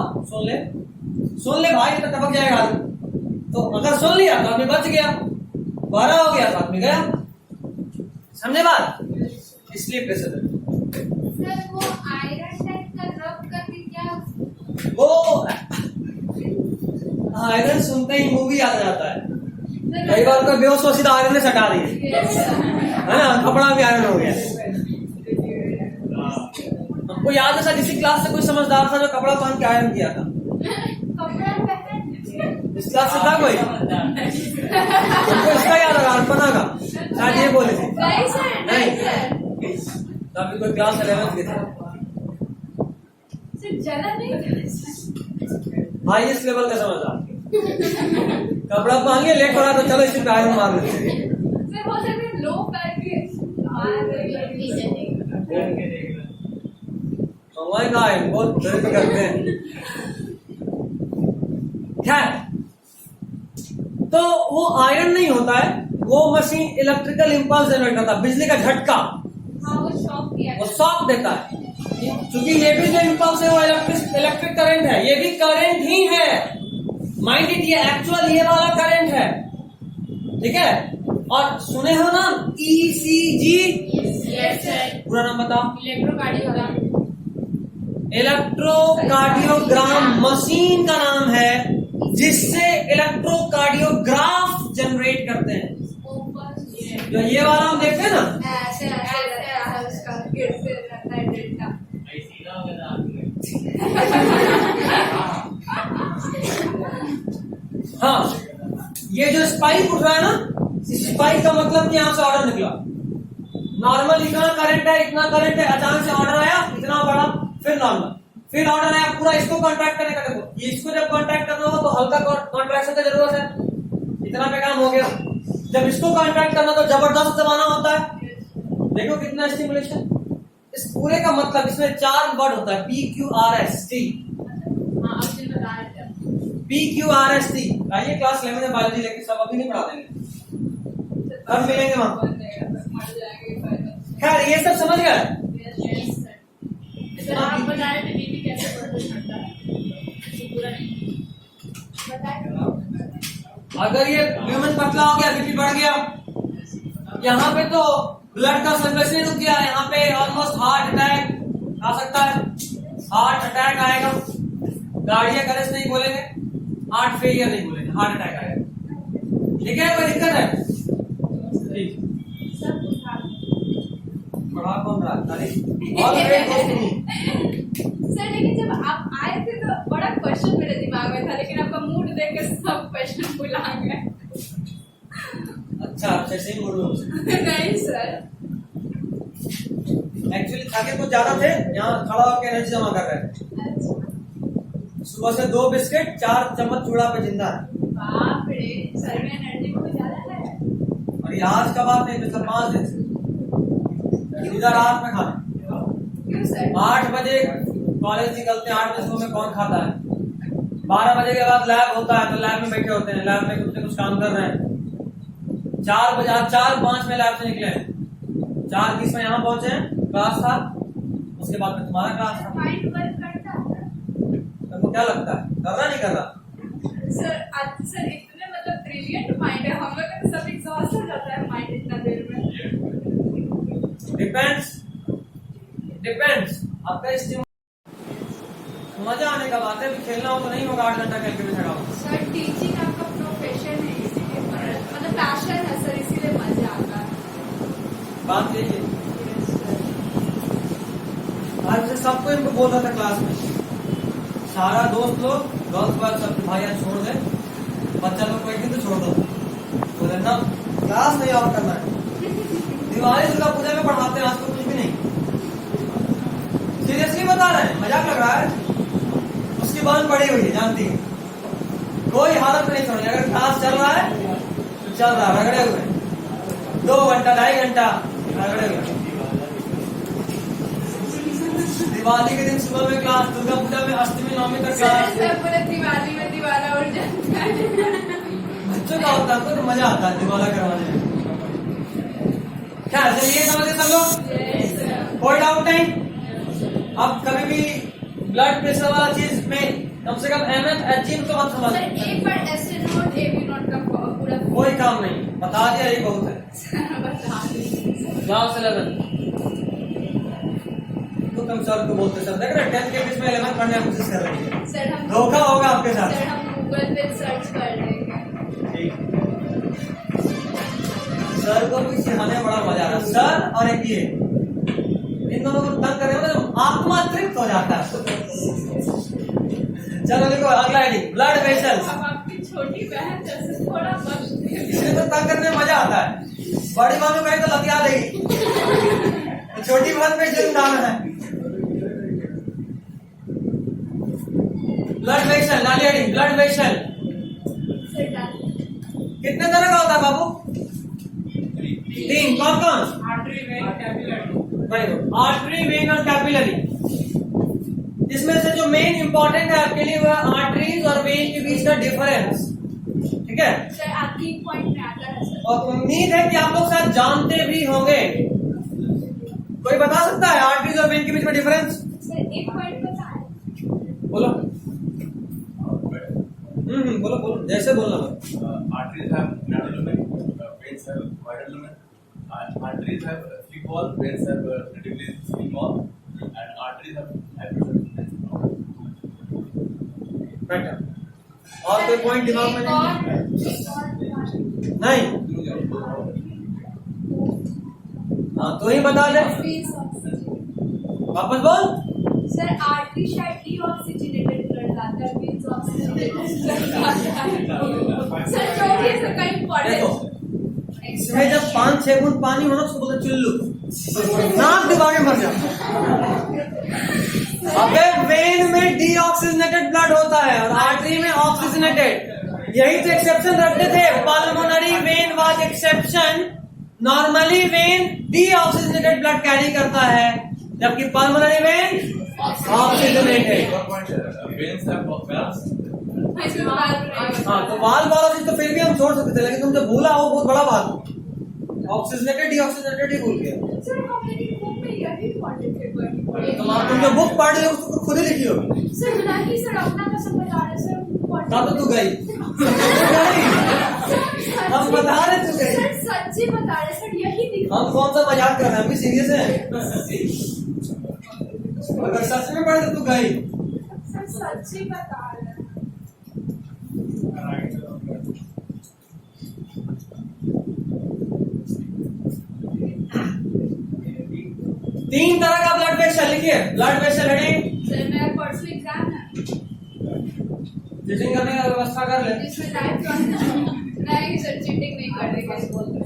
A: सुन ले भाई, तो टपक जाएगा आदमी। तो अगर सुन लिया तो आदमी बच गया, बड़ा हो गया तो आदमी गया, समझे बात? इसलिए प्रेशर
B: सर वो आयरन टाइप का रब करके क्या?
A: वो आयरन सुनते ही मूवी आ जाता है, कई बार कोई बेहोश हो सीधा आयरन ने सटा दिए, है ना? कपड़ा भी आयरन हो गया। हमको याद है सर किसी क्लास से कोई समझदार था जो कपड़ा पहन के आयरन किया था। इस क्लास से था कोई? हमको इसका याद है अर्पणा का, शायद ये बोले थे। नहीं तो अभी कोई क्लास 11th के थे, हाईएस्ट लेवल का समझदार। कपड़ा पहन के लेट हो रहा तो चलो इसी पे आयरन मार लेते। समझ ना आए, बहुत दर्द करते हैं। खैर, तो वो आयरन नहीं होता है, वो मशीन इलेक्ट्रिकल इंपल्स जनरेट करता है, बिजली का झटका,
B: हाँ वो शॉक किया
A: वो शॉक देता है। क्योंकि ये भी जो इंपल्स है वो इलेक्ट्रिक करंट है, ये भी करंट ही है। माइंड इट, ये एक्चुअल ये वाला करंट है, ठीक है। और सुने हो ना ECG,
B: यस सर,
A: पूरा नाम बताओ।
B: इलेक्ट्रोकार्डियोग्राम।
A: इलेक्ट्रोकार्डियोग्राम मशीन का नाम है जिससे इलेक्ट्रोकार्डियोग्राफ जनरेट करते हैं। जो ये वाला हम देखते हैं ना,
B: ऐसे ऐसे रहता है उसका, गिरते रहता है डेल्टा।
A: हाँ, ये जो स्पाइक उठ रहा है ना, स्पाइक का मतलब कि यहाँ से ऑर्डर निकला। नॉर्मल इतना करंट है, अचानक से ऑर्डर आया इतना बड़ा, फिर नॉर्मल, फिर ऑर्डर आया पूरा, इसको कॉन्ट्रैक्ट करने का। देखो, इसको जब कॉन्ट्रैक्ट करना होगा तो हल्का कॉन्ट्रैक्शन की जरूरत है, इतना पे काम हो गया। जब इसको कॉन्ट्रैक्ट करना तो जबरदस्त दबाना होता है। देखो कितना स्टिमुलेशन। इस पूरे का मतलब, इसमें 4 वर्ड होता है, PQRST। PQRST। आइए क्लास 11 में बायोलॉजी लेके, सब अभी नहीं पढ़ा देंगे, कब मिलेंगे वहां। खैर, ये सब समझ गए।
B: आप बता रहे थे बीपी कैसे बढ़ता है, पूरा नहीं बताया।
A: अगर ये ह्यूमन पतला हो गया, बीपी बढ़ गया, यहाँ पे तो ब्लड का सर्कुलेशन रुक गया, यहाँ पे ऑलमोस्ट हार्ट अटैक आ सकता है, हार्ट अटैक आएगा। कार्डियक अरेस्ट नहीं बोलेंगे, हार्ट फेलियर नहीं बोलेंगे, हार्ट अटैक आएगा। ठीक है, कोई दिक्कत है? ठीक, पढ़ा कौन रहा
B: सर, लेकिन जब आप आए थे तो बड़ा क्वेश्चन मेरे दिमाग में था, लेकिन आपका मूड देख के सब क्वेश्चन भुला गए।
A: अच्छा, अच्छे से ही बोलो।
B: नहीं सर,
A: एक्चुअली थके कुछ ज्यादा थे, यहाँ खड़ा होकर एनर्जी जमा कर रहे थे।
B: अच्छा।
A: सुबह से 2 बिस्किट 4 चम्मच चूड़ा पे जिंदा है।
B: बाप रे, सर में एनर्जी बहुत ज्यादा है।
A: और ये आज का बात नहीं, पिछले 5 दिन से सीधा रात में खाने।
B: क्यों सर?
A: 8 बजे कॉलेज निकलते हैं, 8 बजे सुबह में कौन खाता है? 12 बजे के बाद लैब होता है, तो लैब में बैठे होते हैं, लैब में कुछ काम कर रहे हैं। 4 बजे, 4:05 में लैब से निकले, 4:20 में यहाँ पहुंचे हैं, क्लास था, उसके बाद में तुम्हारा क्लास था।
B: माइंड वर्क करता है
A: तुमको क्या लगता है, कर रहा नहीं कर रहा?
B: सर? सर इतने मतलब ब्रिलियंट माइंड है, हम लोग का तो सब एग्जॉस्ट हो जाता है माइंड इतना देर में। डिपेंड्स आपका स्टिमुलस। मजा आने का बात है, खेलना हो तो नहीं होगा, 8 घंटा खेल के भी थका होगा। सर टीचिंग आपका प्रोफेशन है, इसीलिए मतलब पैशन है सर, इसीलिए मजा आता है।
A: बात यही है। आज से सबको इनको बोल रहा था क्लास में, सारा दोस्त लोग गर्ल्स बॉयज सब भाई आज छोड़ दे, बच्चा लोग को एक दिन तो छोड़ दो, बोले ना क्लास नहीं ऑफ करना है। दिवाली दुर्गा पूजा में पढ़ाते हैं, आज तो कुछ भी नहीं। सीरियसली बता रहे हैं, मजाक लग रहा है। उसकी बहन पड़ी हुई है, जानती है, कोई हालत में नहीं छोड़ेगी। अगर क्लास चल रहा है तो चल रहा है, रगड़े हुए 2 घंटा 2.5 घंटा रगड़े हुए। दिवाली के दिन सुबह में क्लास, दुर्गा पूजा में, अष्टमी नवमी तक क्लास।
B: पूरे दिवाली में दीवाना उड़ जाता है।
A: बच्चों का होता है तो मजा आता है दिवाला करवाने में। क्या चलिए समझे सब लोग? कोई डाउट नहीं? अब कभी भी ब्लड प्रेशर वाला चीज में कम से कम MF HG तो मत समझ।
B: एक बार ST नोट AB नोट का पूरा
A: कोई काम नहीं, बता दिया यही बहुत है। क्लास 11 तो तुम सर को बोलते, सर देख रहे 10th के बीच में 11 पढ़ने की कोशिश कर रही है,
B: सर हम
A: धोखा होगा आपके साथ।
B: सर हम गूगल पे सर्च कर लेंगे।
A: ठीक, सर को भी सिखाने में बड़ा मजा आ रहा है। सर और एक ये, इन दोनों को तंग कर रहे हो तो आत्मा तृप्त हो जाता है। चलो देखो अगला हेडिंग, ब्लड वेसल्स।
B: अब आपकी छोटी बहन जैसे थोड़ा बख्श दे।
A: इसलिए तो तंग करने में मजा आता है। बड़ी बहन को कहे तो लतिया देगी, छोटी बहन पे जुर्म डालना है। ब्लड वेसल, नाली हेडिंग, ब्लड वेसल कितने तरह का होता है बाबू? 3, कौन कौन? Very good. आर्टरी, वेन और कैपिलरी, इसमें से जो मेन इंपॉर्टेंट है आपके लिए वो है आर्टरीज और वेन के बीच का डिफरेंस। ठीक है
B: सर, आपकी एक पॉइंट में आता है सर।
A: और उम्मीद है कि आप लोग शायद जानते भी होंगे। कोई बता सकता है आर्टरीज और वेन के बीच में डिफरेंस?
B: सर, एक पॉइंट बताएं।
A: बोलो। बोलो बोलो, जैसे बोलना है।
C: Arteries have narrow lumen, veins have wider lumen. Arteries have thick wall, veins have relatively thin wall, and arteries have hypertrophic.
A: Better. और कोई पॉइंट दिमाग में नहीं? नहीं। हाँ तो ही बता दे, वापस बोल।
B: सर, आर्टरी शायद डीऑक्सीजनेटेड ब्लड लाता है, वेन्स ऑक्सीजनेटेड ब्लड लाता है। सर, जो भी है सर का
A: देखो
B: इम्पोर्टेंट।
A: इसमें जब 5-6 बूंद पानी होना उसको बोलते चुल्लू, नाक दिमाग में भर जाता। अबे वेन में डीऑक्सीजनेटेड ब्लड होता है और आर्टरी में ऑक्सीजनेटेड। यही तो एक्सेप्शन रखते थे, pulmonary vein was exception. Normally when deoxygenated blood carry करता है जबकि pulmonary vein oxygenated.
C: Veins have valves.
A: हाँ तो वाल बायोलॉजी तो फिर भी हम छोड़ सकते थे, लेकिन तुम जो भूला वो बहुत बड़ा बात। ऑक्सीजनेटेड डीऑक्सीजनेटेड ही भूल गए।
B: सर, हमारी बुक में यही इम्पोर्टेंट है।
A: तुम जो बुक पढ़ रहे हो उसको खुद ही लिखी होगी।
B: सर, बताइए सर, अपना कसम बता रहे सर।
A: तब तो तू गई। हम बता रहे तू गई।
B: सर, सच्ची बता रहे सर, यही दिखा।
A: हम कौन सा मजाक कर रहे हैं, हम भी सीरियस हैं। अगर सच में पढ़े तो तू गई।
B: सर, सच्ची बता रहे हैं।
A: तीन तरह का ब्लड प्रेशर लिखिए। ब्लड प्रेशर हेडिंग,
B: सर, मेरा परसों एग्जाम है,
A: चीटिंग करने का व्यवस्था कर ले।
B: जिसमें लाइव नहीं सर, चीटिंग नहीं कर देंगे,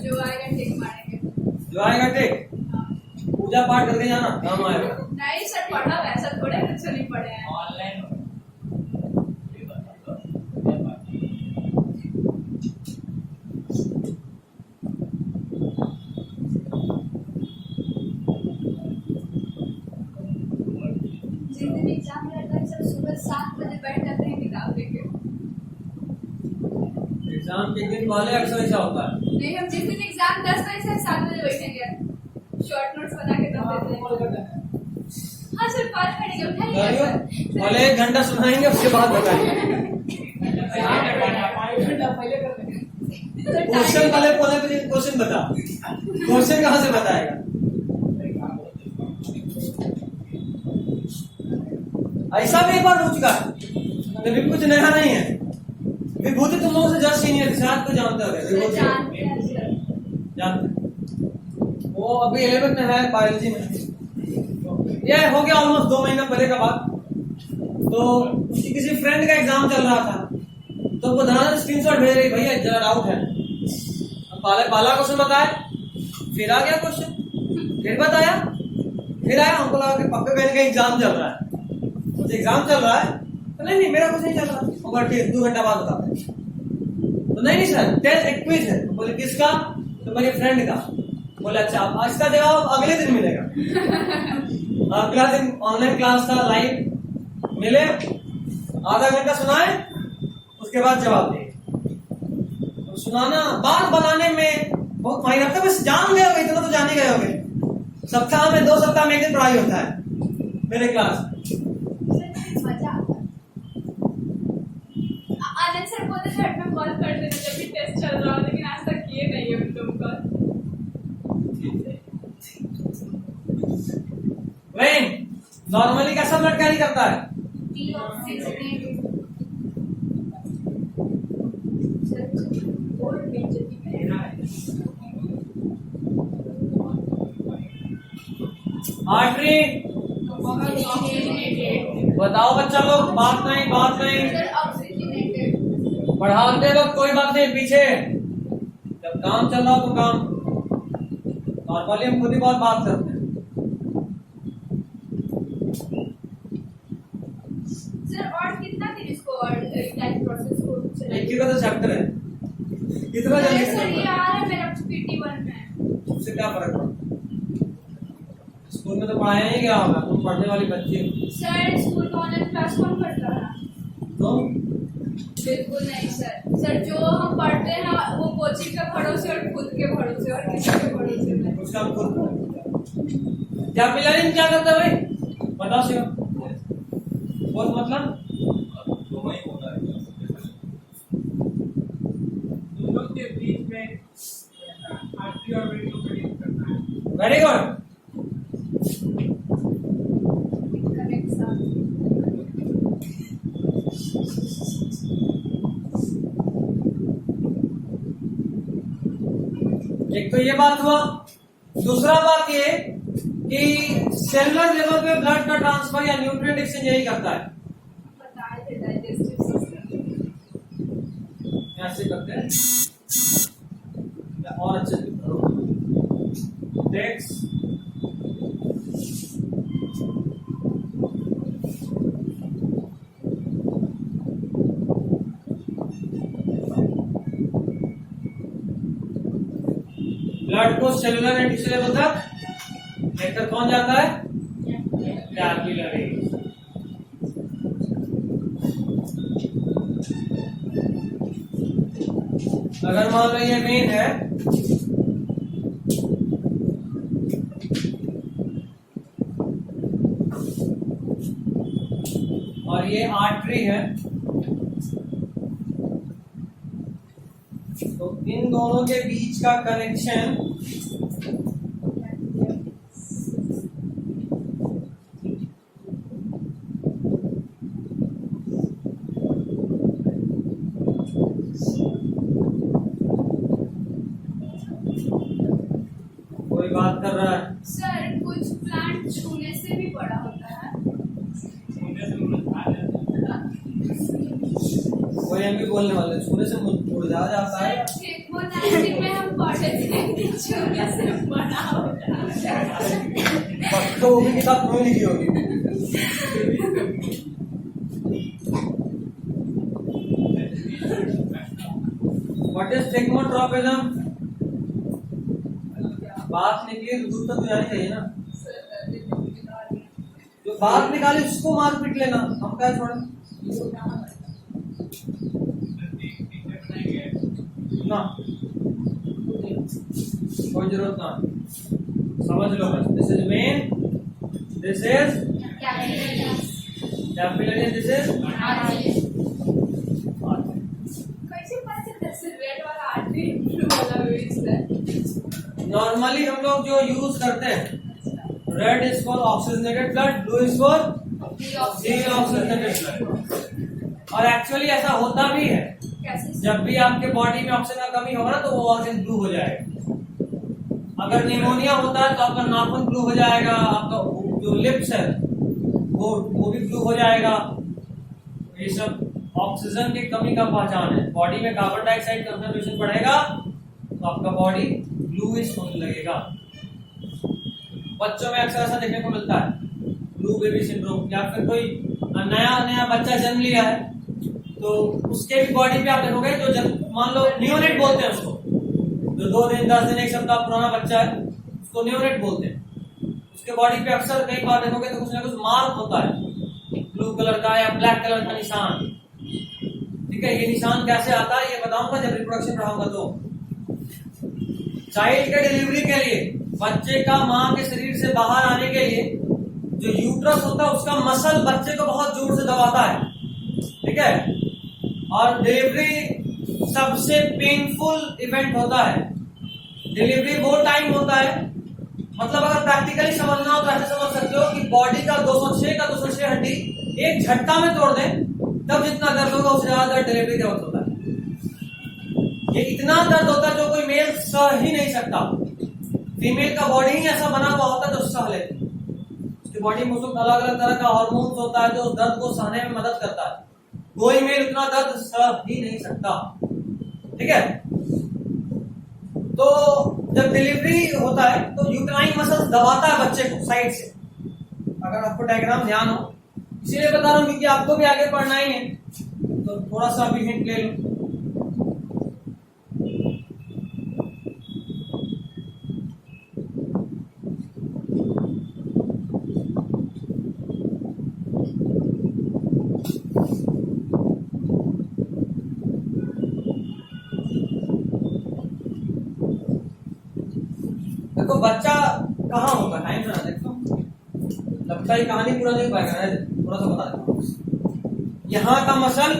B: जो आएगा ठीक मारेंगे।
A: जो आएगा टेक, पूजा पाठ करके जाना, काम आएगा।
B: नहीं सर, पढ़ा वैसा थोड़े कुछ नहीं पढ़े हैं।
C: Online.
B: जिस दिन एग्जाम रहता है सर, सुबह 7 बजे बैठ जाते हैं किताब लेके।
A: एग्जाम के दिन वाले अक्सर ऐसा होता है।
B: नहीं, हम जिस दिन एग्जाम 10 बजे से 7 बजे बैठेंगे, शॉर्ट नोट्स बना के दे देते हैं। हाँ सर, कॉल करेंगे, उठाइए सर।
A: पहले 1 घंटा सुनाएंगे उसके बाद बताएंगे। क्वेश्चन पहले क्वेश्चन बता, क्वेश्चन कहाँ से बताएगा? ऐसा भी एक बार हो चुका है, लेकिन कुछ नया नहीं है। विभूति तुम लोगों से जस्ट सीनियर, शायद को जानते हो।
B: जानते हैं सर।
A: जानते, वो अभी 11th में है बायोलॉजी में। ये हो गया ऑलमोस्ट 2 महीना पहले का बात। तो उसकी किसी फ्रेंड का एग्जाम चल रहा था, तो वो धना स्क्रीनशॉट भेज रही, भैया जरा डाउट है। पहला क्वेश्चन बताया, फिर आ गया क्वेश्चन, फिर बताया, फिर आया। हमको लगा कि पक्का कहीं का एग्जाम चल रहा है। मुझे एग्जाम चल रहा है तो नहीं मेरा कुछ नहीं चल रहा। और ठीक 2 घंटा बाद बताते हैं। तो नहीं सर, टेस्ट एक क्विज है। बोले किसका? तो मेरे फ्रेंड का। बोले अच्छा, आज का जवाब अगले दिन मिलेगा। अगला दिन ऑनलाइन क्लास था, लाइव मिले, आधा घंटा सुनाए, उसके बाद जवाब दिए। तो सुनाना बात बनाने में बहुत फाइन लगता है, बस जान गए होगे, इतना तो जान ही गए होगे। सप्ताह में 2 सप्ताह में 1 दिन पढ़ाई होता है मेरे क्लास।
B: मजा आता है। आनंद सर बोलते थे मैं कॉल कर देना जब भी टेस्ट चल रहा हो, लेकिन आज तक किए नहीं है तुम कॉल।
A: वेन नॉर्मली कैसा ब्लड कैरी करता है?
B: डीऑक्सीजनेटेड।
A: आर्टरी, बताओ बच्चा लोग, बात नहीं।
B: Sir, oxygenated.
A: पढ़ाते वक्त कोई बात नहीं, पीछे जब काम चल रहा हो तो काम। नॉर्मली हम खुद ही बहुत बात करते हैं।
B: सर, और कितना दिन इसको और टाइम प्रोसेस को
A: एक ही का तो चैप्टर है, कितना जल्दी
B: सर, ये आ रहा है मेरा PT1 में।
A: उससे क्या फर्क पड़ता है? स्कूल में तो पढ़ाया नहीं गया होगा, तुम पढ़ने वाली बच्ची हो।
B: सर स्कूल का ऑनलाइन क्लास कौन करता है?
A: तुम
B: बिल्कुल नहीं सर। सर जो हम पढ़ते हैं वो कोचिंग के भरोसे और खुद के भरोसे और किसी के भरोसे नहीं।
A: उसका खुद क्या पिलरिंग क्या करता है भाई, बताओ सिर्फ बहुत मतलब
C: दोनों ही होता है।
D: दोनों के बीच में आरती और वेट को कनेक्ट करना है।
A: Very good.
B: Correct sir.
A: एक तो ये बात हुआ, दूसरा बात ये कि सेलुलर लेवल पे ब्लड का ट्रांसफर या न्यूट्रिएंट एक्सचेंज यही करता है,
B: बताए थे डाइजेस्टिव सिस्टम।
A: ऐसे करते हैं या और अच्छे से करो। टेक्स ब्लड को सेलुलर एंड टिश्यू लेवल तक लेकर कौन जाता है? कैपिलरी। अगर मान लो ये वेन है, और ये आर्टरी है, तो इन दोनों के बीच का कनेक्शन कोई बात कर रहा है?
B: सर कुछ प्लांट छूने से भी बड़ा होता है।
A: कोई हम भी बोलने वाले, छूने से मुरझा जाता है।
B: सर केमोथेरेपी में हम पढ़े थे कि छूने से बड़ा होता है।
A: तो वो भी किताब तुम्हें लिखी होगी। What is technotropism? बात निकली तो दूर तक तो जानी चाहिए ना, जो बात निकाली उसको मार पीट लेना, हम क्या छोड़े ना, कोई जरूरत ना, समझ लो बस। This is when, this is capillary, this is
B: कैसे पता चलता है रेड वाला आर्टरी ब्लू वाला वेव्स है?
A: नॉर्मली हम लोग जो यूज करते हैं, red is for oxygenated blood, blue is for deoxygenated blood. और एक्चुअली ऐसा होता भी है,
B: कैसे?
A: जब भी आपके बॉडी में ऑक्सीजन का कमी होगा ना तो वो ऑर्गन ब्लू हो जाएगा। अगर निमोनिया होता है तो आपका नाखून ब्लू हो जाएगा, आपका जो लिप्स है वो भी ब्लू हो जाएगा। ये सब ऑक्सीजन की कमी का पहचान है। बॉडी में कार्बन डाइऑक्साइड कंसंट्रेशन बढ़ेगा तो आपका बॉडी ब्लूइश होने लगेगा। बच्चों में अक्सर ऐसा देखने को मिलता है, ब्लू बेबी सिंड्रोम। या फिर कोई नया बच्चा जन्म लिया है तो उसके भी बॉडी पे आप देखोगे, जो मान लो न्यूनेट बोलते हैं उसको, जो 2 दिन 10 दिन 1 सप्ताह पुराना बच्चा है उसको न्यूनेट बोलते हैं। उसके बॉडी पे अक्सर कई बार देखोगे तो कुछ ना कुछ मार्क होता है, ब्लू कलर का या ब्लैक कलर का निशान। ठीक है, ये निशान कैसे आता है ये बताऊंगा जब रिप्रोडक्शन पढ़ाऊंगा। तो चाइल्ड के डिलीवरी के लिए, बच्चे का मां के शरीर से बाहर आने के लिए जो यूट्रस होता है उसका मसल बच्चे को बहुत जोर से दबाता है। ठीक है, और डिलीवरी सबसे पेनफुल इवेंट होता है। डिलीवरी वो टाइम होता है, मतलब अगर प्रैक्टिकली समझना हो तो ऐसे समझ सकते हो कि बॉडी का 206 हड्डी एक झटका में तोड़ दें तब जितना दर्द होगा उससे ज्यादा दर्द डिलीवरी के वक्त होता है। ये इतना दर्द होता है जो कोई मेल सह ही नहीं सकता। फीमेल का बॉडी ही ऐसा बना हुआ होता है जो सह लेती है। उसकी बॉडी में अलग अलग तरह का हार्मोन्स होता है जो उस दर्द को सहने में मदद करता है। कोई मेल उतना दर्द सह ही नहीं सकता। ठीक है, तो जब डिलीवरी होता है तो यूट्राइन मसल्स दबाता है बच्चे को साइड से। अगर आपको डायग्राम ध्यान हो, इसीलिए बता रहा हूं क्योंकि आपको भी आगे पढ़ना ही है, तो थोड़ा सा अभी हिंट ले लो। देखो बच्चा कहाँ होगा, टाइम से ना देखो, लगता है कहानी पूरा नहीं पाएगा, थोड़ा सा बता देता हूँ। यहाँ का मसल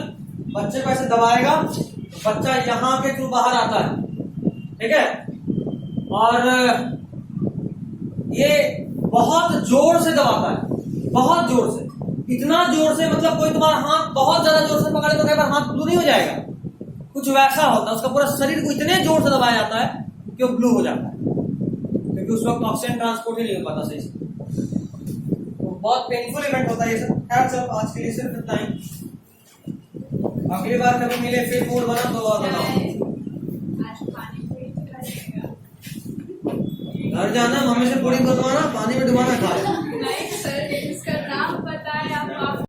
A: बच्चे को ऐसे दबाएगा तो बच्चा यहाँ के थ्रू बाहर आता है, ठीक है। और ये बहुत जोर से दबाता है, बहुत जोर से, इतना जोर से मतलब कोई तुम्हारा हाथ बहुत ज्यादा जोर से पकड़े तो कई बार हाथ ब्लू नहीं हो जाएगा, कुछ वैसा होता है। उसका पूरा शरीर को इतने जोर से दबाया जाता है कि वो ब्लू हो जाता है, क्योंकि उस वक्त ऑक्सीजन ट्रांसपोर्ट ही नहीं हो पाता सही से। तो बहुत पेनफुल इवेंट होता है ये सब। खैर चलो आज के लिए सिर्फ इतना ही, अगली बार कभी मिले फिर मूड बना तो और बताओ।
B: आज पानी पूरी खिलाएगा।
A: घर जाना, मम्मी से पूरी बनवाना, पानी में डुबाना, खा लेना।